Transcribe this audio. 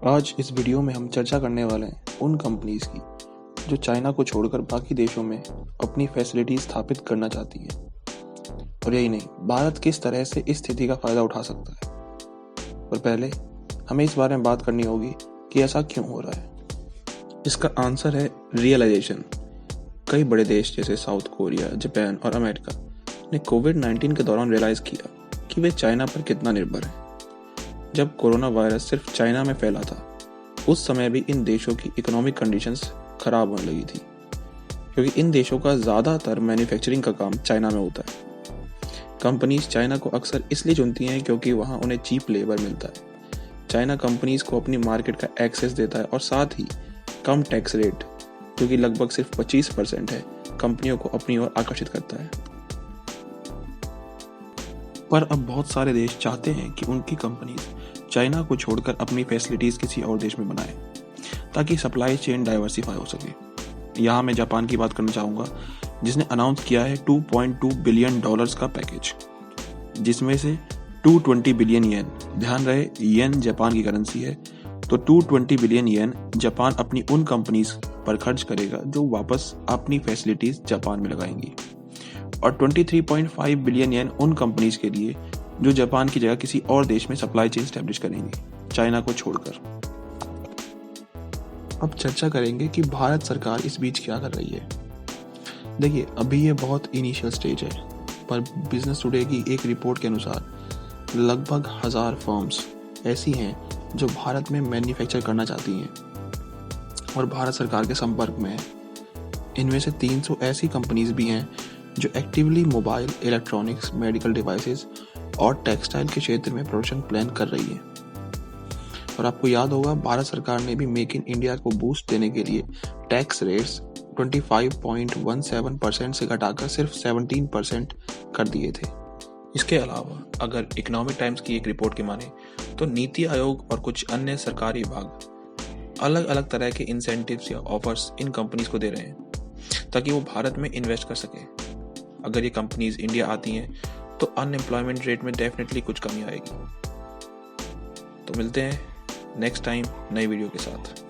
आज इस वीडियो में हम चर्चा करने वाले हैं उन कंपनीज की जो चाइना को छोड़कर बाकी देशों में अपनी फैसिलिटी स्थापित करना चाहती है। और यही नहीं, भारत किस तरह से इस स्थिति का फायदा उठा सकता है। पर पहले हमें इस बारे में बात करनी होगी कि ऐसा क्यों हो रहा है। इसका आंसर है रियलाइजेशन। कई बड़े देश जैसे साउथ कोरिया, जापान और अमेरिका ने कोविड-19 के दौरान रियलाइज किया कि वे चाइना पर कितना निर्भर हैं। जब कोरोना वायरस सिर्फ चाइना में फैला था, उस समय भी इन देशों की इकोनॉमिक कंडीशंस खराब होने लगी थी, क्योंकि इन देशों का ज़्यादातर मैन्युफैक्चरिंग का काम चाइना में होता है। कंपनीज चाइना को अक्सर इसलिए चुनती हैं क्योंकि वहाँ उन्हें चीप लेबर मिलता है। चाइना कंपनीज को अपनी मार्केट का एक्सेस देता है और साथ ही कम टैक्स रेट, जो कि लगभग सिर्फ 25% है, कंपनियों को अपनी ओर आकर्षित करता है। पर अब बहुत सारे देश चाहते हैं कि उनकी कंपनीज चाइना को छोड़कर अपनी फैसिलिटीज किसी और देश में बनाएं, ताकि सप्लाई चेन डाइवर्सिफाई हो सके। यहाँ मैं जापान की बात करना चाहूँगा, जिसने अनाउंस किया है $2.2 बिलियन का पैकेज, जिसमें से 220 बिलियन येन, ध्यान रहे येन जापान की करेंसी है, तो 220 बिलियन येन जापान अपनी उन कंपनीज पर खर्च करेगा जो वापस अपनी फैसिलिटीज जापान में लगाएंगी, और 23.5 बिलियन येन उन कंपनीज के लिए जो जापान की जगह किसी और देश में सप्लाई चेन स्टैब्लिश करेंगी, चाइना को छोड़कर। अब चर्चा करेंगे कि भारत सरकार इस बीच क्या कर रही है। देखिए, अभी ये बहुत इनिशियल स्टेज है, पर बिजनेस टुडे की एक रिपोर्ट के अनुसार लगभग 1000 फर्म्स ऐसी हैं जो भारत में मैन्युफैक्चर करना चाहती हैं और भारत सरकार के संपर्क में है। इनमें से 300 ऐसी कंपनीज भी हैं जो actively mobile, electronics, medical devices और टेक्सटाइल के क्षेत्र में प्रोडक्शन प्लान कर रही है। और आपको याद होगा, भारत सरकार ने भी मेक इन इंडिया को बूस्ट देने के लिए टैक्स रेट्स 25.17% से घटाकर सिर्फ 17% कर दिए थे। इसके अलावा अगर इकोनॉमिक टाइम्स की एक रिपोर्ट की माने तो नीति आयोग और कुछ अन्य सरकारी विभाग अलग अलग तरह के इंसेंटिव्स या ऑफर्स इन कंपनीज को दे रहे हैं ताकि वो भारत में इन्वेस्ट कर सके। अगर ये कंपनीज इंडिया आती हैं तो अनएम्प्लॉयमेंट रेट में डेफिनेटली कुछ कमी आएगी। तो मिलते हैं नेक्स्ट टाइम नई वीडियो के साथ।